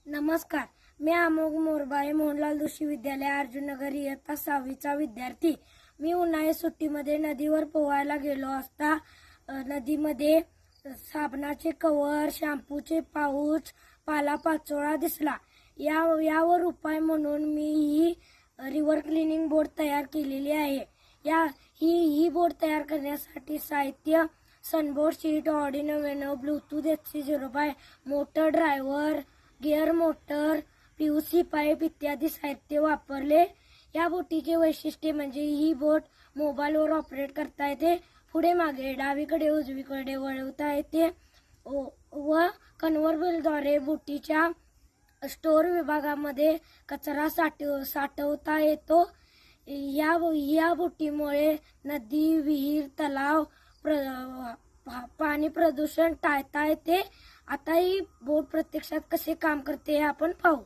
नमस्कार, मी अमोघ मोरबाळे मोहनलाल जोशी विद्यालय अर्जुननगर इयत्ता 6वीचा विद्यार्थी। मी उन्हाळी सुट्टीमध्ये नदीवर पोहायला गेलो असता नदीमध्ये साबणाचे कव्हर, शॅम्पूचे पाऊच, पालापाचोळा दिसला। यावर उपाय म्हणून मी ही रिव्हर क्लीनिंग बोट तयार केलेली आहे। ही बोट तयार करण्यासाठी साहित्य sunboard sheet, Arduino Uno, bluetooth HC05, motor driver, gear motor, PVC pipe इत्यादी साहित्य वापरले। या बोटीचे वैशिष्ट्य म्हणजे ही बोट मोबाईलवर ऑपरेट करता येते, पुढे मागे डावीकडे उजवीकडे वळवता येते व कन्व्हर्टरद्वारे बोटीच्या स्टोअर विभागामध्ये कचरा साठवता येतो। या बोटीमुळे नदी, विहीर, तलाव पाणी प्रदूषण टाळता येते। आता ही बोट प्रत्यक्षात कसे काम करते हे आपण पाहू।